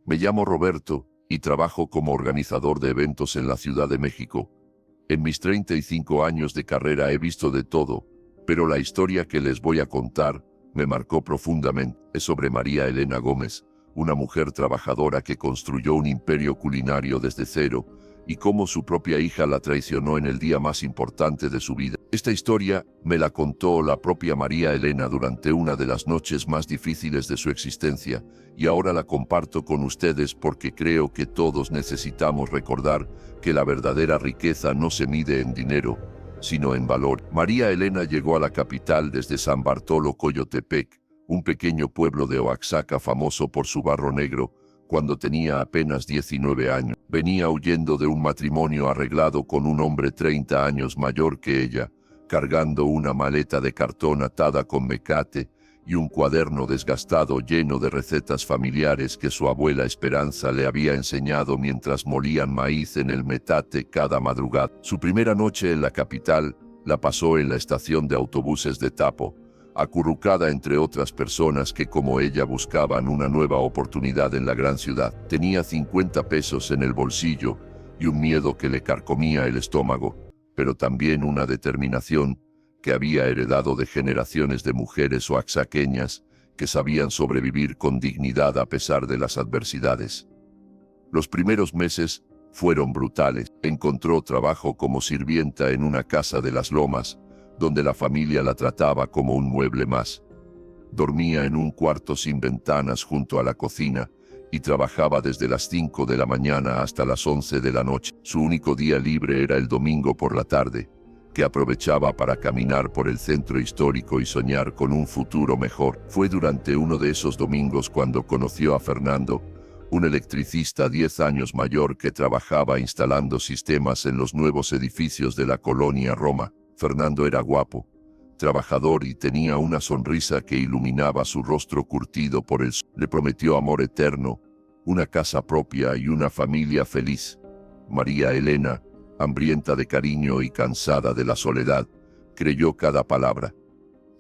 Me llamo Roberto y trabajo como organizador de eventos en la Ciudad de México. En mis 35 años de carrera he visto de todo, pero la historia que les voy a contar me marcó profundamente. Es sobre María Elena Gómez, una mujer trabajadora que construyó un imperio culinario desde cero y cómo su propia hija la traicionó en el día más importante de su vida. Esta historia me la contó la propia María Elena durante una de las noches más difíciles de su existencia, y ahora la comparto con ustedes porque creo que todos necesitamos recordar que la verdadera riqueza no se mide en dinero, sino en valor. María Elena llegó a la capital desde San Bartolo Coyotepec, un pequeño pueblo de Oaxaca famoso por su barro negro, cuando tenía apenas 19 años. Venía huyendo de un matrimonio arreglado con un hombre 30 años mayor que ella, cargando una maleta de cartón atada con mecate y un cuaderno desgastado lleno de recetas familiares que su abuela Esperanza le había enseñado mientras molían maíz en el metate cada madrugada. Su primera noche en la capital la pasó en la estación de autobuses de Tapo, acurrucada entre otras personas que como ella buscaban una nueva oportunidad en la gran ciudad. Tenía 50 pesos en el bolsillo y un miedo que le carcomía el estómago, pero también una determinación que había heredado de generaciones de mujeres oaxaqueñas que sabían sobrevivir con dignidad a pesar de las adversidades. Los primeros meses fueron brutales. Encontró trabajo como sirvienta en una casa de las Lomas, donde la familia la trataba como un mueble más. Dormía en un cuarto sin ventanas junto a la cocina y trabajaba desde las 5 de la mañana hasta las 11 de la noche. Su único día libre era el domingo por la tarde, que aprovechaba para caminar por el centro histórico y soñar con un futuro mejor. Fue durante uno de esos domingos cuando conoció a Fernando, un electricista 10 años mayor que trabajaba instalando sistemas en los nuevos edificios de la colonia Roma. Fernando era guapo, trabajador y tenía una sonrisa que iluminaba su rostro curtido por el sol. Le prometió amor eterno, una casa propia y una familia feliz. María Elena, hambrienta de cariño y cansada de la soledad, creyó cada palabra.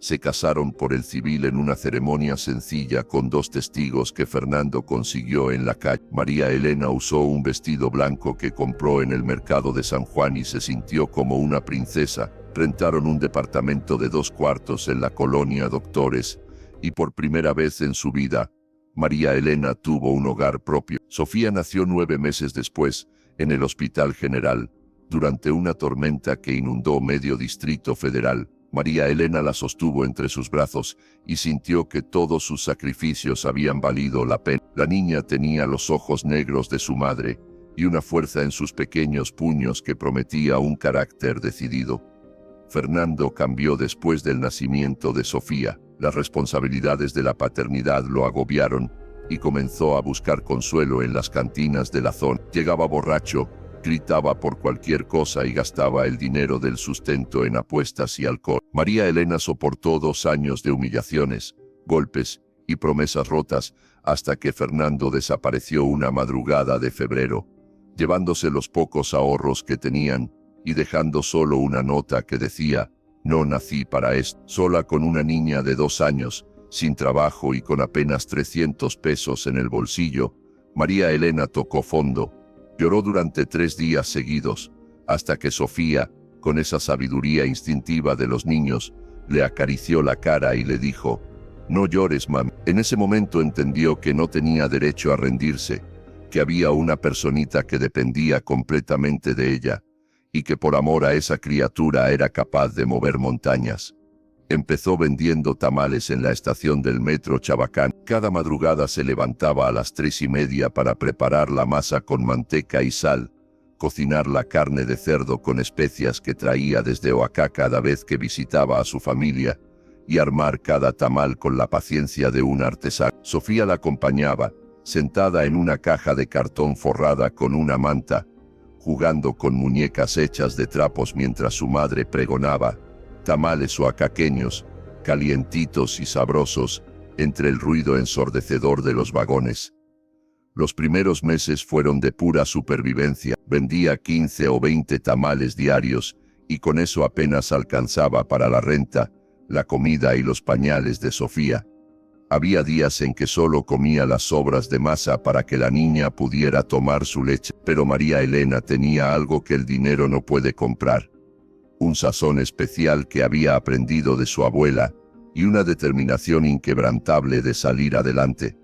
Se casaron por el civil en una ceremonia sencilla con 2 testigos que Fernando consiguió en la calle. María Elena usó un vestido blanco que compró en el mercado de San Juan y se sintió como una princesa. Rentaron un departamento de 2 cuartos en la colonia Doctores y por primera vez en su vida, María Elena tuvo un hogar propio. Sofía nació 9 meses después, en el Hospital General, durante una tormenta que inundó medio Distrito Federal. María Elena la sostuvo entre sus brazos y sintió que todos sus sacrificios habían valido la pena. La niña tenía los ojos negros de su madre y una fuerza en sus pequeños puños que prometía un carácter decidido. Fernando cambió después del nacimiento de Sofía. Las responsabilidades de la paternidad lo agobiaron y comenzó a buscar consuelo en las cantinas de la zona. Llegaba borracho, gritaba por cualquier cosa y gastaba el dinero del sustento en apuestas y alcohol. María Elena soportó 2 años de humillaciones, golpes y promesas rotas hasta que Fernando desapareció una madrugada de febrero, llevándose los pocos ahorros que tenían y dejando solo una nota que decía: no nací para esto. Sola con una niña de 2 años, sin trabajo y con apenas 300 pesos en el bolsillo, María Elena tocó fondo. Lloró durante 3 días seguidos, hasta que Sofía, con esa sabiduría instintiva de los niños, le acarició la cara y le dijo: no llores, mami. En ese momento entendió que no tenía derecho a rendirse, que había una personita que dependía completamente de ella, y que por amor a esa criatura era capaz de mover montañas. Empezó vendiendo tamales en la estación del metro Chabacán. Cada madrugada se levantaba a las 3:30 para preparar la masa con manteca y sal, cocinar la carne de cerdo con especias que traía desde Oaxaca cada vez que visitaba a su familia, y armar cada tamal con la paciencia de un artesano. Sofía la acompañaba, sentada en una caja de cartón forrada con una manta, jugando con muñecas hechas de trapos mientras su madre pregonaba tamales oaxaqueños, calientitos y sabrosos, entre el ruido ensordecedor de los vagones. Los primeros meses fueron de pura supervivencia. Vendía 15 o 20 tamales diarios, y con eso apenas alcanzaba para la renta, la comida y los pañales de Sofía. Había días en que solo comía las sobras de masa para que la niña pudiera tomar su leche, pero María Elena tenía algo que el dinero no puede comprar. Un sazón especial que había aprendido de su abuela, y una determinación inquebrantable de salir adelante.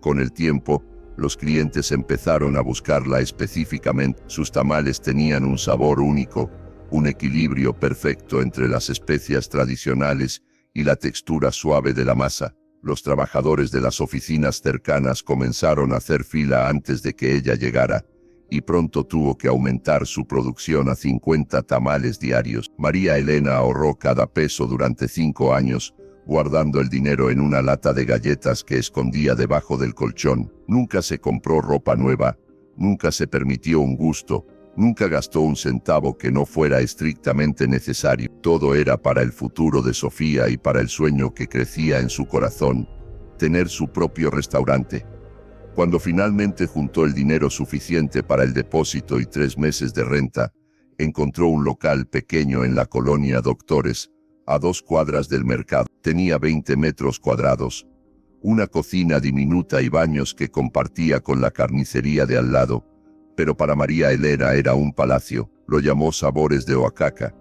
Con el tiempo, los clientes empezaron a buscarla específicamente. Sus tamales tenían un sabor único, un equilibrio perfecto entre las especias tradicionales y la textura suave de la masa. Los trabajadores de las oficinas cercanas comenzaron a hacer fila antes de que ella llegara, y pronto tuvo que aumentar su producción a 50 tamales diarios. María Elena ahorró cada peso durante 5 años, guardando el dinero en una lata de galletas que escondía debajo del colchón. Nunca se compró ropa nueva, nunca se permitió un gusto, nunca gastó un centavo que no fuera estrictamente necesario. Todo era para el futuro de Sofía y para el sueño que crecía en su corazón: tener su propio restaurante. Cuando finalmente juntó el dinero suficiente para el depósito y 3 meses de renta, encontró un local pequeño en la colonia Doctores, a 2 cuadras del mercado. Tenía 20 metros cuadrados, una cocina diminuta y baños que compartía con la carnicería de al lado, pero para María Elena era un palacio. Lo llamó Sabores de Oaxaca,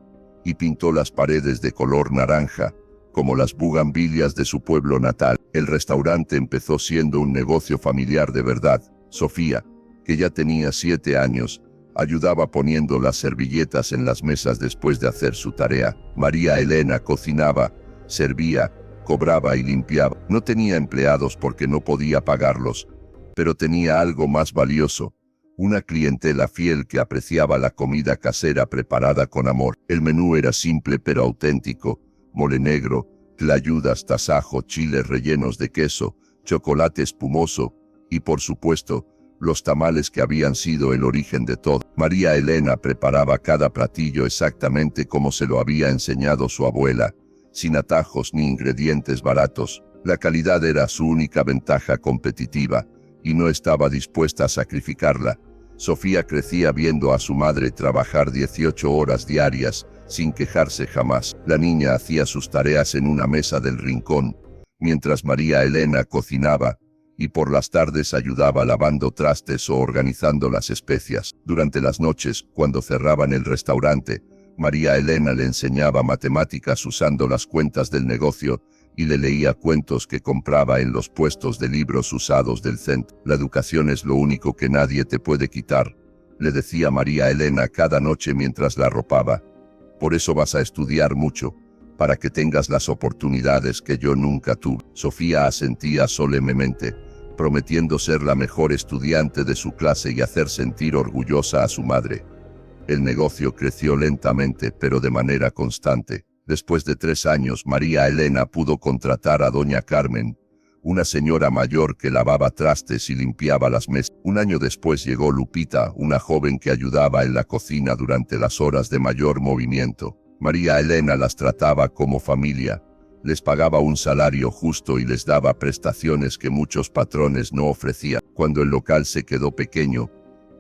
y pintó las paredes de color naranja, como las bugambilias de su pueblo natal. El restaurante empezó siendo un negocio familiar de verdad. Sofía, que ya tenía 7 años, ayudaba poniendo las servilletas en las mesas después de hacer su tarea. María Elena cocinaba, servía, cobraba y limpiaba. No tenía empleados porque no podía pagarlos, pero tenía algo más valioso: una clientela fiel que apreciaba la comida casera preparada con amor. El menú era simple pero auténtico: mole negro, tlayudas, tasajo, chiles rellenos de queso, chocolate espumoso y, por supuesto, los tamales que habían sido el origen de todo. María Elena preparaba cada platillo exactamente como se lo había enseñado su abuela, sin atajos ni ingredientes baratos. La calidad era su única ventaja competitiva, y no estaba dispuesta a sacrificarla. Sofía crecía viendo a su madre trabajar 18 horas diarias, sin quejarse jamás. La niña hacía sus tareas en una mesa del rincón, mientras María Elena cocinaba, y por las tardes ayudaba lavando trastes o organizando las especias. Durante las noches, cuando cerraban el restaurante, María Elena le enseñaba matemáticas usando las cuentas del negocio, y le leía cuentos que compraba en los puestos de libros usados del centro. La educación es lo único que nadie te puede quitar, le decía María Elena cada noche mientras la arropaba. Por eso vas a estudiar mucho, para que tengas las oportunidades que yo nunca tuve. Sofía asentía solemnemente, prometiendo ser la mejor estudiante de su clase y hacer sentir orgullosa a su madre. El negocio creció lentamente pero de manera constante. Después de 3 años, María Elena pudo contratar a doña Carmen, una señora mayor que lavaba trastes y limpiaba las mesas. Un año después llegó Lupita, una joven que ayudaba en la cocina durante las horas de mayor movimiento. María Elena las trataba como familia, les pagaba un salario justo y les daba prestaciones que muchos patrones no ofrecían. Cuando el local se quedó pequeño,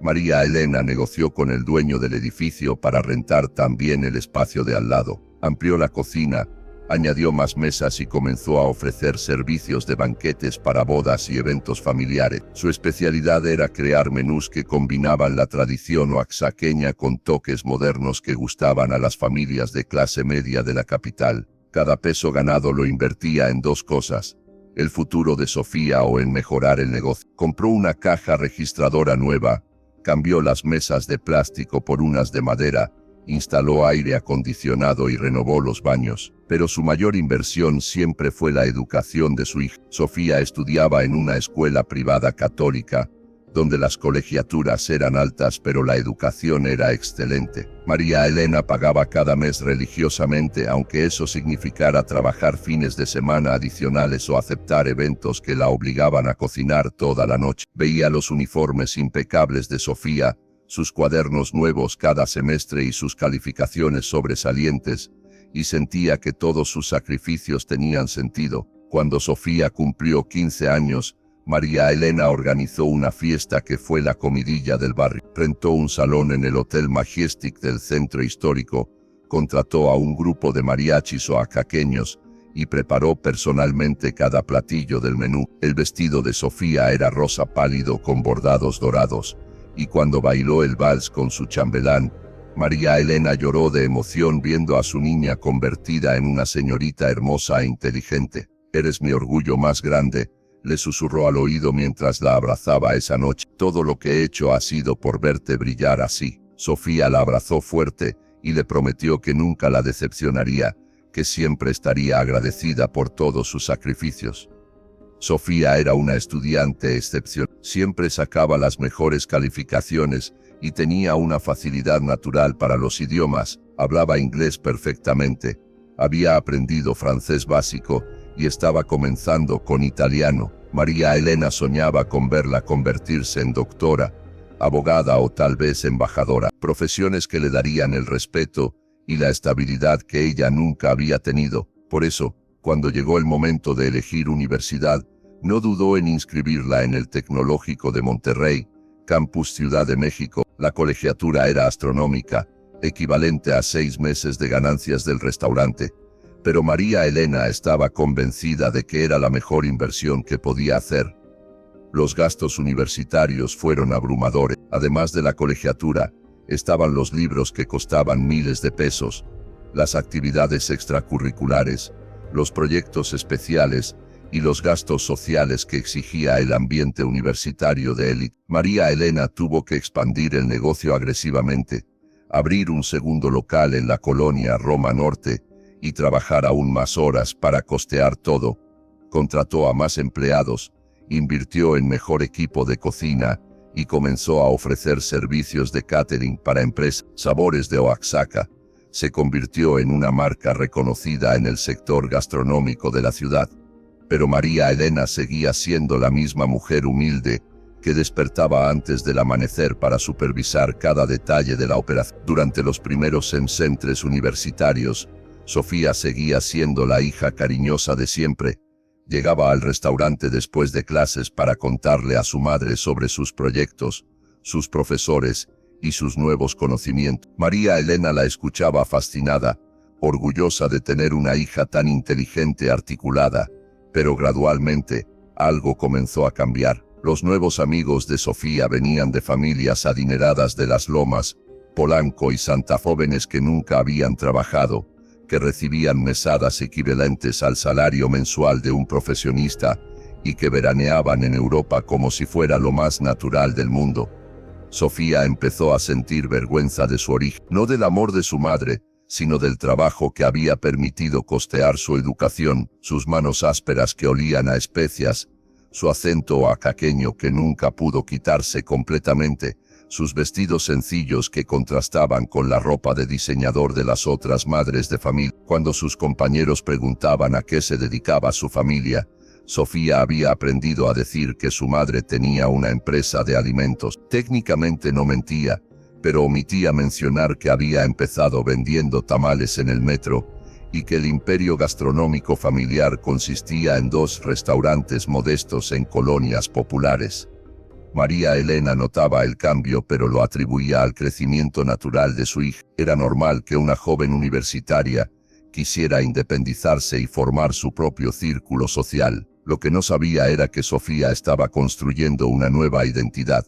María Elena negoció con el dueño del edificio para rentar también el espacio de al lado. Amplió la cocina, añadió más mesas y comenzó a ofrecer servicios de banquetes para bodas y eventos familiares. Su especialidad era crear menús que combinaban la tradición oaxaqueña con toques modernos que gustaban a las familias de clase media de la capital. Cada peso ganado lo invertía en 2 cosas: el futuro de Sofía o en mejorar el negocio. Compró una caja registradora nueva, cambió las mesas de plástico por unas de madera, instaló aire acondicionado y renovó los baños. Pero su mayor inversión siempre fue la educación de su hija. Sofía estudiaba en una escuela privada católica, donde las colegiaturas eran altas pero la educación era excelente. María Elena pagaba cada mes religiosamente, aunque eso significara trabajar fines de semana adicionales o aceptar eventos que la obligaban a cocinar toda la noche. Veía los uniformes impecables de Sofía, sus cuadernos nuevos cada semestre y sus calificaciones sobresalientes, y sentía que todos sus sacrificios tenían sentido. Cuando Sofía cumplió 15 años, María Elena organizó una fiesta que fue la comidilla del barrio. Rentó un salón en el Hotel Majestic del centro histórico, contrató a un grupo de mariachis oaxaqueños y preparó personalmente cada platillo del menú. El vestido de Sofía era rosa pálido con bordados dorados, y cuando bailó el vals con su chambelán, María Elena lloró de emoción viendo a su niña convertida en una señorita hermosa e inteligente. «Eres mi orgullo más grande», le susurró al oído mientras la abrazaba esa noche. «Todo lo que he hecho ha sido por verte brillar así». Sofía la abrazó fuerte y le prometió que nunca la decepcionaría, que siempre estaría agradecida por todos sus sacrificios. Sofía era una estudiante excepcional, siempre sacaba las mejores calificaciones y tenía una facilidad natural para los idiomas. Hablaba inglés perfectamente, había aprendido francés básico y estaba comenzando con italiano. María Elena soñaba con verla convertirse en doctora, abogada o tal vez embajadora, profesiones que le darían el respeto y la estabilidad que ella nunca había tenido. Por eso, cuando llegó el momento de elegir universidad, no dudó en inscribirla en el Tecnológico de Monterrey, Campus Ciudad de México. La colegiatura era astronómica, equivalente a 6 meses de ganancias del restaurante, pero María Elena estaba convencida de que era la mejor inversión que podía hacer. Los gastos universitarios fueron abrumadores. Además de la colegiatura, estaban los libros que costaban miles de pesos, las actividades extracurriculares, los proyectos especiales y los gastos sociales que exigía el ambiente universitario de élite. María Elena tuvo que expandir el negocio agresivamente, abrir un segundo local en la colonia Roma Norte y trabajar aún más horas para costear todo. Contrató a más empleados, invirtió en mejor equipo de cocina y comenzó a ofrecer servicios de catering para empresas. Sabores de Oaxaca se convirtió en una marca reconocida en el sector gastronómico de la ciudad. Pero María Elena seguía siendo la misma mujer humilde que despertaba antes del amanecer para supervisar cada detalle de la operación. Durante los primeros semestres universitarios, Sofía seguía siendo la hija cariñosa de siempre. Llegaba al restaurante después de clases para contarle a su madre sobre sus proyectos, sus profesores y sus nuevos conocimientos. María Elena la escuchaba fascinada, orgullosa de tener una hija tan inteligente y articulada. Pero gradualmente, algo comenzó a cambiar. Los nuevos amigos de Sofía venían de familias adineradas de Las Lomas, Polanco y Santa, jóvenes que nunca habían trabajado, que recibían mesadas equivalentes al salario mensual de un profesionista y que veraneaban en Europa como si fuera lo más natural del mundo. Sofía empezó a sentir vergüenza de su origen, no del amor de su madre, sino del trabajo que había permitido costear su educación, sus manos ásperas que olían a especias, su acento oaxaqueño que nunca pudo quitarse completamente, sus vestidos sencillos que contrastaban con la ropa de diseñador de las otras madres de familia. Cuando sus compañeros preguntaban a qué se dedicaba su familia, Sofía había aprendido a decir que su madre tenía una empresa de alimentos. Técnicamente no mentía, pero omitía mencionar que había empezado vendiendo tamales en el metro y que el imperio gastronómico familiar consistía en 2 restaurantes modestos en colonias populares. María Elena notaba el cambio, pero lo atribuía al crecimiento natural de su hija. Era normal que una joven universitaria quisiera independizarse y formar su propio círculo social. Lo que no sabía era que Sofía estaba construyendo una nueva identidad,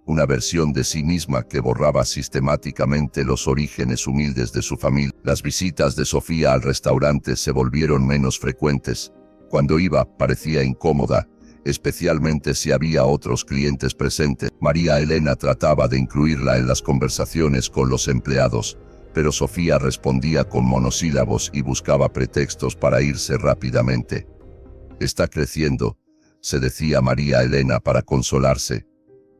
una versión de sí misma que borraba sistemáticamente los orígenes humildes de su familia. Las visitas de Sofía al restaurante se volvieron menos frecuentes. Cuando iba, parecía incómoda, especialmente si había otros clientes presentes. María Elena trataba de incluirla en las conversaciones con los empleados, pero Sofía respondía con monosílabos y buscaba pretextos para irse rápidamente. «Está creciendo», se decía María Elena para consolarse.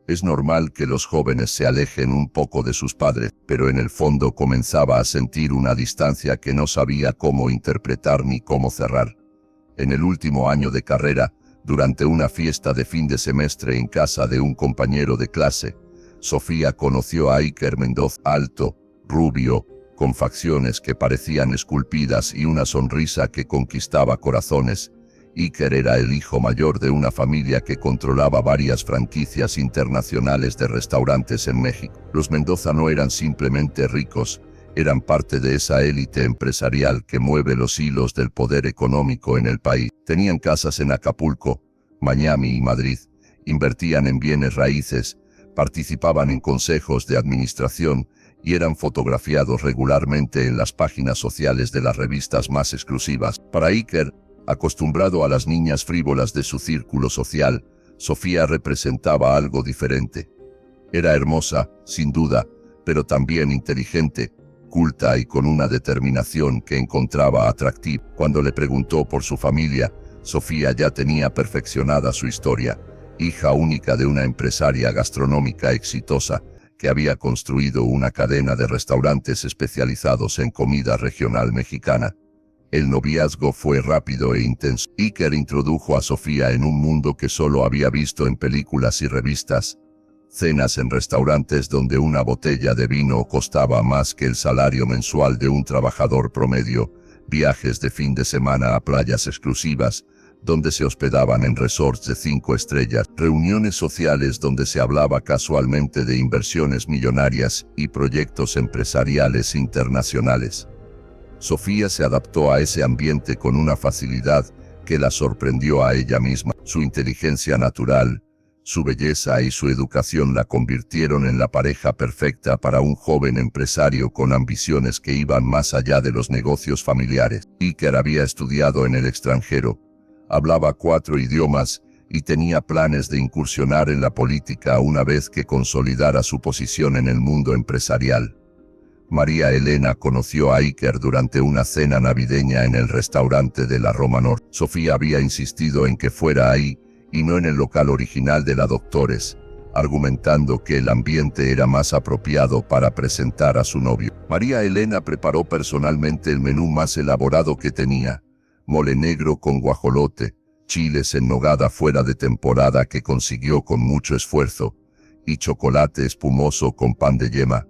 Es normal que los jóvenes se alejen un poco de sus padres, pero en el fondo comenzaba a sentir una distancia que no sabía cómo interpretar ni cómo cerrar. En el último año de carrera, durante una fiesta de fin de semestre en casa de un compañero de clase, Sofía conoció a Iker Mendoza, alto, rubio, con facciones que parecían esculpidas y una sonrisa que conquistaba corazones. Iker era el hijo mayor de una familia que controlaba varias franquicias internacionales de restaurantes en México. Los Mendoza no eran simplemente ricos, Eran parte de esa élite empresarial que mueve los hilos del poder económico en el país. Tenían casas en Acapulco, Miami y Madrid, invertían en bienes raíces, participaban en consejos de administración y eran fotografiados regularmente en las páginas sociales de las revistas más exclusivas. Para Iker, acostumbrado a las niñas frívolas de su círculo social, Sofía representaba algo diferente. Era hermosa, sin duda, pero también inteligente, culta y con una determinación que encontraba atractiva. Cuando le preguntó por su familia, Sofía ya tenía perfeccionada su historia, hija única de una empresaria gastronómica exitosa, que había construido una cadena de restaurantes especializados en comida regional mexicana. El noviazgo fue rápido e intenso. Iker introdujo a Sofía en un mundo que solo había visto en películas y revistas. Cenas en restaurantes donde una botella de vino costaba más que el salario mensual de un trabajador promedio, viajes de fin de semana a playas exclusivas, donde se hospedaban en resorts de 5 estrellas, reuniones sociales donde se hablaba casualmente de inversiones millonarias y proyectos empresariales internacionales. Sofía se adaptó a ese ambiente con una facilidad que la sorprendió a ella misma. Su inteligencia natural, su belleza y su educación la convirtieron en la pareja perfecta para un joven empresario con ambiciones que iban más allá de los negocios familiares. Iker había estudiado en el extranjero, hablaba 4 idiomas y tenía planes de incursionar en la política una vez que consolidara su posición en el mundo empresarial. María Elena conoció a Iker durante una cena navideña en el restaurante de la Roma Norte. Sofía había insistido en que fuera ahí y no en el local original de la Doctores, argumentando que el ambiente era más apropiado para presentar a su novio. María Elena preparó personalmente el menú más elaborado que tenía: mole negro con guajolote, chiles en nogada fuera de temporada que consiguió con mucho esfuerzo, y chocolate espumoso con pan de yema.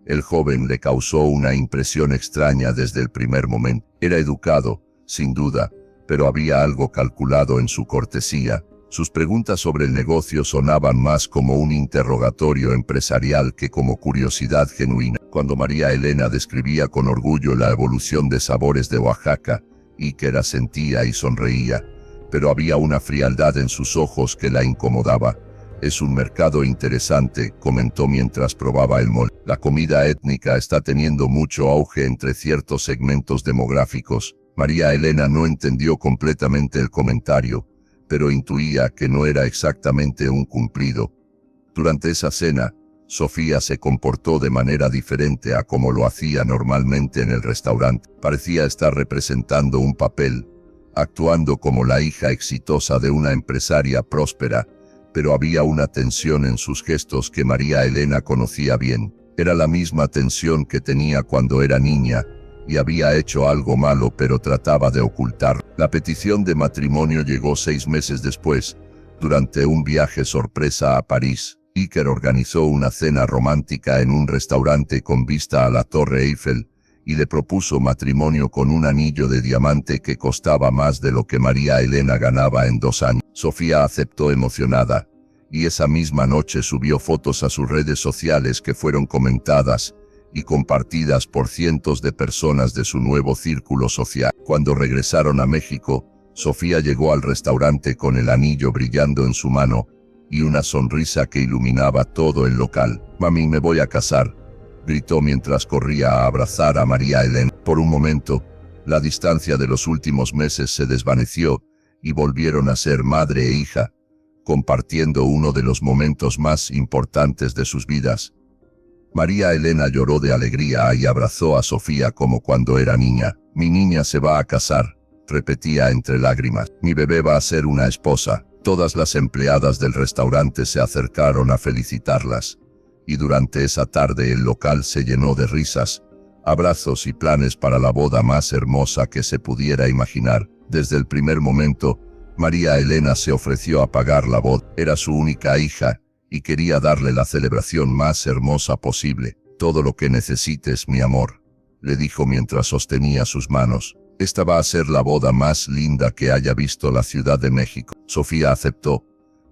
El joven le causó una impresión extraña desde el primer momento. Era educado, sin duda, pero había algo calculado en su cortesía. Sus preguntas sobre el negocio sonaban más como un interrogatorio empresarial que como curiosidad genuina. Cuando María Elena describía con orgullo la evolución de sabores de Oaxaca, Iker asentía y sonreía, pero había una frialdad en sus ojos que la incomodaba. Es un mercado interesante, comentó mientras probaba el mole. La comida étnica está teniendo mucho auge entre ciertos segmentos demográficos. María Elena no entendió completamente el comentario, pero intuía que no era exactamente un cumplido. Durante esa cena, Sofía se comportó de manera diferente a como lo hacía normalmente en el restaurante. Parecía estar representando un papel, actuando como la hija exitosa de una empresaria próspera, pero había una tensión en sus gestos que María Elena conocía bien. Era la misma tensión que tenía cuando era niña, y había hecho algo malo pero trataba de ocultarlo. La petición de matrimonio llegó 6 meses después, durante un viaje sorpresa a París. Iker organizó una cena romántica en un restaurante con vista a la Torre Eiffel, y le propuso matrimonio con un anillo de diamante que costaba más de lo que María Elena ganaba en 2 años. Sofía aceptó emocionada, y esa misma noche subió fotos a sus redes sociales que fueron comentadas y compartidas por cientos de personas de su nuevo círculo social. Cuando regresaron a México, Sofía llegó al restaurante con el anillo brillando en su mano y una sonrisa que iluminaba todo el local. «Mami, me voy a casar», gritó mientras corría a abrazar a María Elena. Por un momento, la distancia de los últimos meses se desvaneció y volvieron a ser madre e hija, compartiendo uno de los momentos más importantes de sus vidas. María Elena lloró de alegría y abrazó a Sofía como cuando era niña. «Mi niña se va a casar», repetía entre lágrimas. «Mi bebé va a ser una esposa». Todas las empleadas del restaurante se acercaron a felicitarlas, y durante esa tarde el local se llenó de risas, abrazos y planes para la boda más hermosa que se pudiera imaginar. Desde el primer momento, María Elena se ofreció a pagar la boda. Era su única hija, y quería darle la celebración más hermosa posible. «Todo lo que necesites, mi amor», le dijo mientras sostenía sus manos. «Esta va a ser la boda más linda que haya visto la Ciudad de México». Sofía aceptó,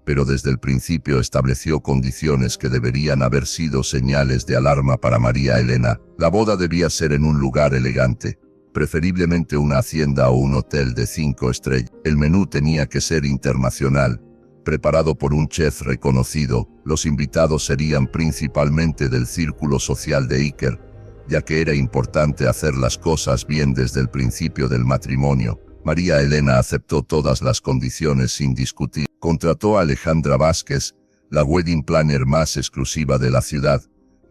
pero desde el principio estableció condiciones que deberían haber sido señales de alarma para María Elena. La boda debía ser en un lugar elegante, preferiblemente una hacienda o un hotel de 5 estrellas. El menú tenía que ser internacional, preparado por un chef reconocido. Los invitados serían principalmente del círculo social de Iker, ya que era importante hacer las cosas bien desde el principio del matrimonio. María Elena aceptó todas las condiciones sin discutir. Contrató a Alejandra Vázquez, la wedding planner más exclusiva de la ciudad,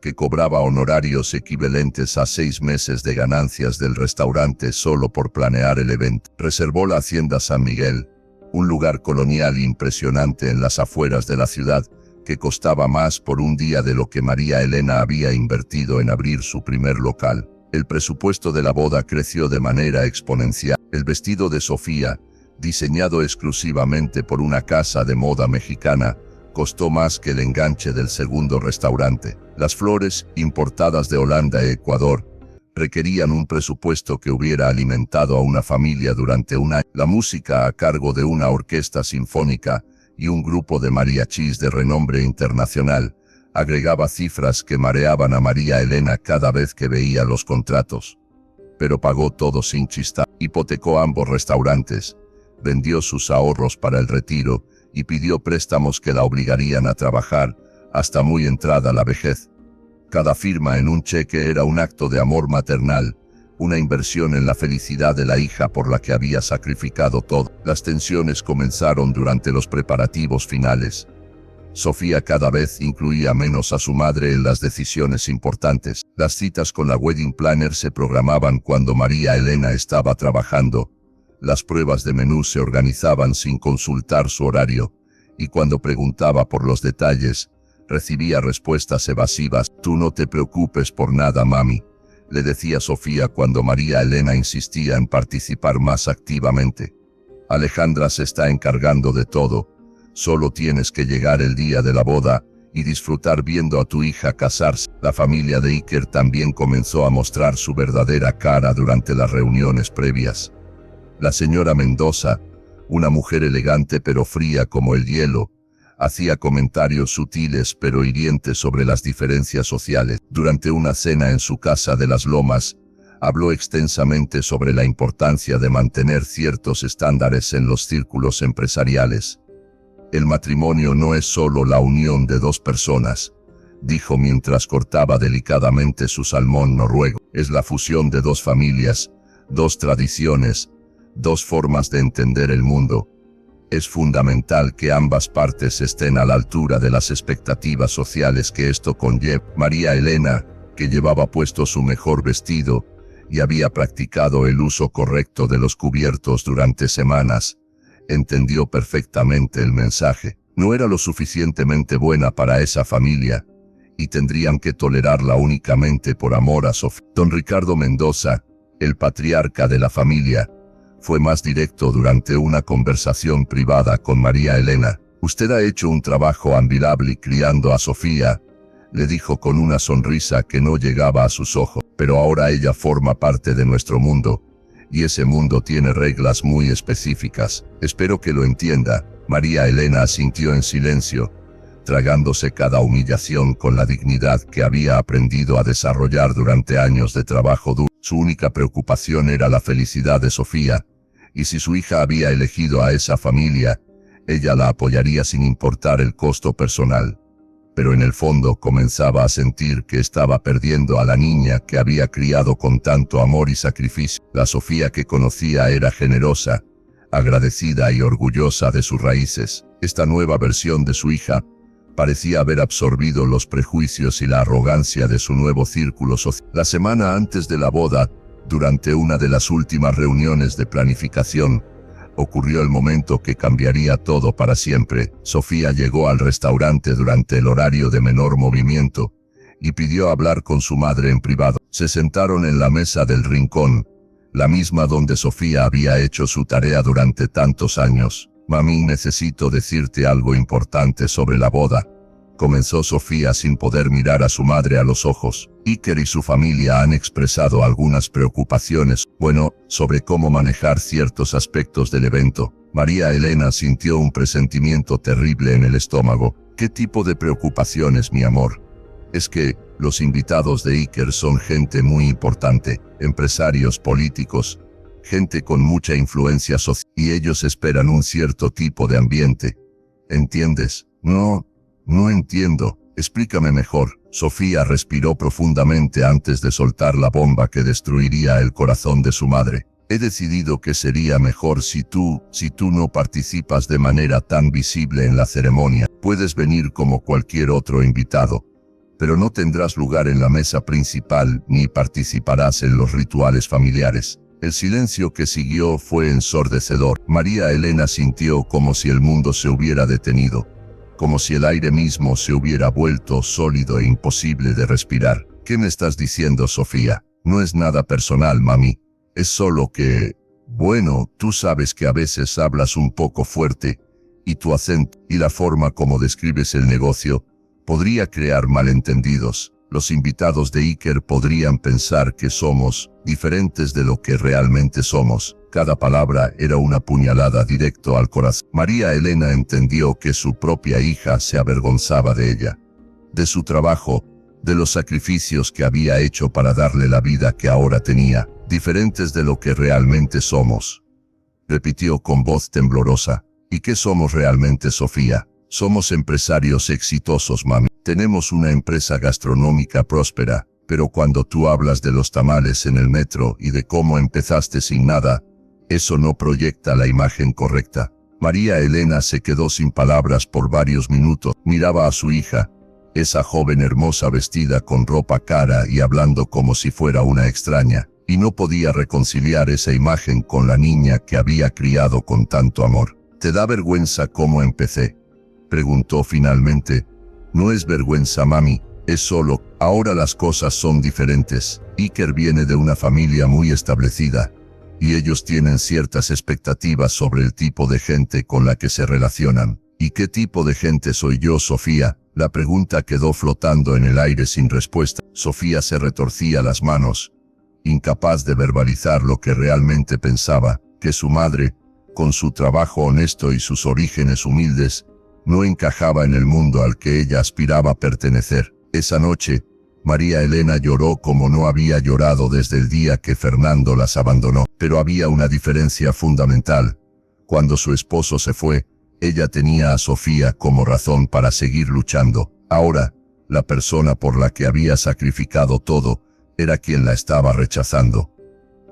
que cobraba honorarios equivalentes a 6 meses de ganancias del restaurante solo por planear el evento. Reservó la Hacienda San Miguel, un lugar colonial impresionante en las afueras de la ciudad, que costaba más por un día de lo que María Elena había invertido en abrir su primer local. El presupuesto de la boda creció de manera exponencial. El vestido de Sofía, diseñado exclusivamente por una casa de moda mexicana, costó más que el enganche del segundo restaurante. Las flores, importadas de Holanda y Ecuador, requerían un presupuesto que hubiera alimentado a una familia durante un año. La música a cargo de una orquesta sinfónica y un grupo de mariachis de renombre internacional agregaba cifras que mareaban a María Elena cada vez que veía los contratos. Pero pagó todo sin chistar. Hipotecó ambos restaurantes, vendió sus ahorros para el retiro y pidió préstamos que la obligarían a trabajar hasta muy entrada la vejez. Cada firma en un cheque era un acto de amor maternal, una inversión en la felicidad de la hija por la que había sacrificado todo. Las tensiones comenzaron durante los preparativos finales. Sofía cada vez incluía menos a su madre en las decisiones importantes. Las citas con la wedding planner se programaban cuando María Elena estaba trabajando. Las pruebas de menú se organizaban sin consultar su horario, y cuando preguntaba por los detalles, recibía respuestas evasivas. «Tú no te preocupes por nada, mami», le decía Sofía cuando María Elena insistía en participar más activamente. «Alejandra se está encargando de todo. Solo tienes que llegar el día de la boda y disfrutar viendo a tu hija casarse». La familia de Iker también comenzó a mostrar su verdadera cara durante las reuniones previas. La señora Mendoza, una mujer elegante pero fría como el hielo, hacía comentarios sutiles pero hirientes sobre las diferencias sociales. Durante una cena en su casa de Las Lomas, habló extensamente sobre la importancia de mantener ciertos estándares en los círculos empresariales. «El matrimonio no es solo la unión de dos personas», dijo mientras cortaba delicadamente su salmón noruego. «Es la fusión de dos familias, dos tradiciones, dos formas de entender el mundo. Es fundamental que ambas partes estén a la altura de las expectativas sociales que esto conlleva». María Elena, que llevaba puesto su mejor vestido y había practicado el uso correcto de los cubiertos durante semanas, entendió perfectamente el mensaje. No era lo suficientemente buena para esa familia, y tendrían que tolerarla únicamente por amor a Sofía. Don Ricardo Mendoza, el patriarca de la familia, fue más directo durante una conversación privada con María Elena. «Usted ha hecho un trabajo admirable criando a Sofía», le dijo con una sonrisa que no llegaba a sus ojos. «Pero ahora ella forma parte de nuestro mundo, y ese mundo tiene reglas muy específicas. Espero que lo entienda». María Elena asintió en silencio, tragándose cada humillación con la dignidad que había aprendido a desarrollar durante años de trabajo duro. Su única preocupación era la felicidad de Sofía, y si su hija había elegido a esa familia, ella la apoyaría sin importar el costo personal. Pero en el fondo comenzaba a sentir que estaba perdiendo a la niña que había criado con tanto amor y sacrificio. La Sofía que conocía era generosa, agradecida y orgullosa de sus raíces. Esta nueva versión de su hija parecía haber absorbido los prejuicios y la arrogancia de su nuevo círculo social. La semana antes de la boda, durante una de las últimas reuniones de planificación, ocurrió el momento que cambiaría todo para siempre. Sofía llegó al restaurante durante el horario de menor movimiento y pidió hablar con su madre en privado. Se sentaron en la mesa del rincón, la misma donde Sofía había hecho su tarea durante tantos años. «Mami, necesito decirte algo importante sobre la boda», comenzó Sofía sin poder mirar a su madre a los ojos. Iker y su familia han expresado algunas preocupaciones, sobre cómo manejar ciertos aspectos del evento. María Elena sintió un presentimiento terrible en el estómago. ¿Qué tipo de preocupaciones, mi amor? Es que los invitados de Iker son gente muy importante, empresarios políticos, gente con mucha influencia social, y ellos esperan un cierto tipo de ambiente. ¿Entiendes? No entiendo. Explícame mejor. Sofía respiró profundamente antes de soltar la bomba que destruiría el corazón de su madre. He decidido que sería mejor si tú no participas de manera tan visible en la ceremonia. Puedes venir como cualquier otro invitado, pero no tendrás lugar en la mesa principal ni participarás en los rituales familiares. El silencio que siguió fue ensordecedor. María Elena sintió como si el mundo se hubiera detenido, como si el aire mismo se hubiera vuelto sólido e imposible de respirar. ¿Qué me estás diciendo, Sofía? No es nada personal, mami. Es solo que, tú sabes que a veces hablas un poco fuerte, y tu acento y la forma como describes el negocio podría crear malentendidos. Los invitados de Iker podrían pensar que somos diferentes de lo que realmente somos. Cada palabra era una puñalada directo al corazón. María Elena entendió que su propia hija se avergonzaba de ella, de su trabajo, de los sacrificios que había hecho para darle la vida que ahora tenía, diferentes de lo que realmente somos. Repitió con voz temblorosa. ¿Y qué somos realmente, Sofía? Somos empresarios exitosos, mami. Tenemos una empresa gastronómica próspera, pero cuando tú hablas de los tamales en el metro y de cómo empezaste sin nada, eso no proyecta la imagen correcta. María Elena se quedó sin palabras por varios minutos. Miraba a su hija, esa joven hermosa vestida con ropa cara y hablando como si fuera una extraña, y no podía reconciliar esa imagen con la niña que había criado con tanto amor. ¿Te da vergüenza cómo empecé?, preguntó finalmente. No es vergüenza, mami, es solo, ahora las cosas son diferentes. Iker viene de una familia muy establecida, y ellos tienen ciertas expectativas sobre el tipo de gente con la que se relacionan. ¿Y qué tipo de gente soy yo, Sofía? La pregunta quedó flotando en el aire sin respuesta. Sofía se retorcía las manos, incapaz de verbalizar lo que realmente pensaba, que su madre, con su trabajo honesto y sus orígenes humildes, no encajaba en el mundo al que ella aspiraba a pertenecer. Esa noche, María Elena lloró como no había llorado desde el día que Fernando las abandonó. Pero había una diferencia fundamental. Cuando su esposo se fue, ella tenía a Sofía como razón para seguir luchando. Ahora, la persona por la que había sacrificado todo, era quien la estaba rechazando.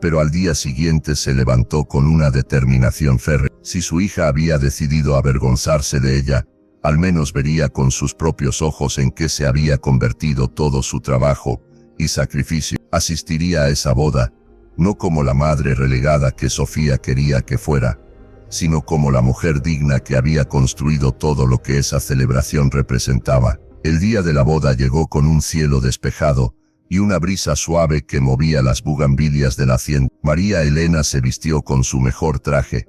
Pero al día siguiente se levantó con una determinación férrea. Si su hija había decidido avergonzarse de ella, al menos vería con sus propios ojos en qué se había convertido todo su trabajo y sacrificio. Asistiría a esa boda, no como la madre relegada que Sofía quería que fuera, sino como la mujer digna que había construido todo lo que esa celebración representaba. El día de la boda llegó con un cielo despejado y una brisa suave que movía las bugambilias de la hacienda. María Elena se vistió con su mejor traje,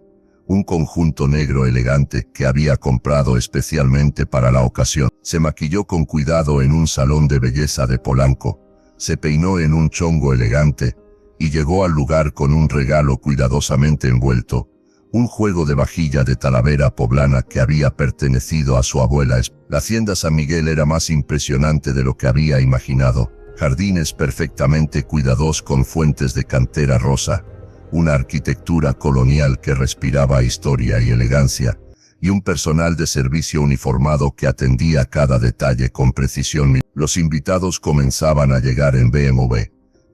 un conjunto negro elegante que había comprado especialmente para la ocasión. Se maquilló con cuidado en un salón de belleza de Polanco, se peinó en un chongo elegante y llegó al lugar con un regalo cuidadosamente envuelto, un juego de vajilla de Talavera poblana que había pertenecido a su abuela. La hacienda San Miguel era más impresionante de lo que había imaginado. Jardines perfectamente cuidados con fuentes de cantera rosa, una arquitectura colonial que respiraba historia y elegancia, y un personal de servicio uniformado que atendía cada detalle con precisión. Los invitados comenzaban a llegar en BMW,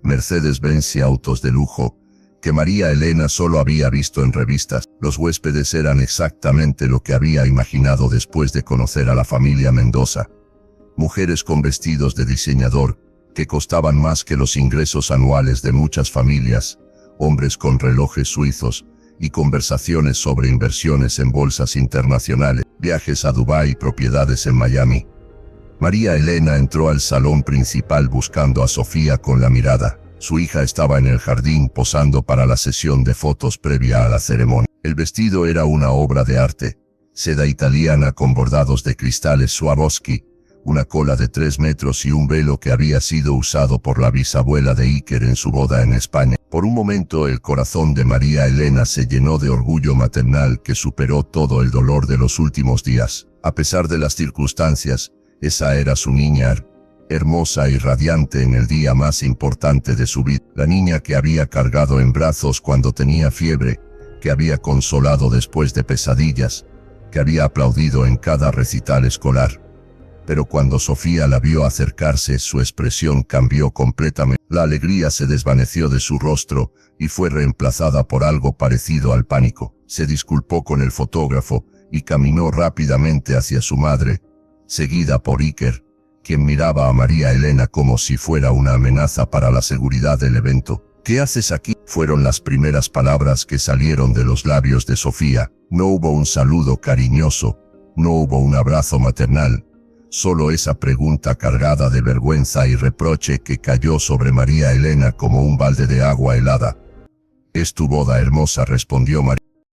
Mercedes-Benz y autos de lujo, que María Elena solo había visto en revistas. Los huéspedes eran exactamente lo que había imaginado después de conocer a la familia Mendoza. Mujeres con vestidos de diseñador, que costaban más que los ingresos anuales de muchas familias, hombres con relojes suizos, y conversaciones sobre inversiones en bolsas internacionales, viajes a Dubái y propiedades en Miami. María Elena entró al salón principal buscando a Sofía con la mirada. Su hija estaba en el jardín posando para la sesión de fotos previa a la ceremonia. El vestido era una obra de arte, seda italiana con bordados de cristales Swarovski, una cola de 3 metros y un velo que había sido usado por la bisabuela de Iker en su boda en España. Por un momento el corazón de María Elena se llenó de orgullo maternal que superó todo el dolor de los últimos días. A pesar de las circunstancias, esa era su niña, hermosa y radiante en el día más importante de su vida. La niña que había cargado en brazos cuando tenía fiebre, que había consolado después de pesadillas, que había aplaudido en cada recital escolar. Pero cuando Sofía la vio acercarse, su expresión cambió completamente. La alegría se desvaneció de su rostro y fue reemplazada por algo parecido al pánico. Se disculpó con el fotógrafo y caminó rápidamente hacia su madre, seguida por Iker, quien miraba a María Elena como si fuera una amenaza para la seguridad del evento. «¿Qué haces aquí?», fueron las primeras palabras que salieron de los labios de Sofía. No hubo un saludo cariñoso, no hubo un abrazo maternal, solo esa pregunta cargada de vergüenza y reproche que cayó sobre María Elena como un balde de agua helada. «¿Es tu boda, hermosa?», respondió María.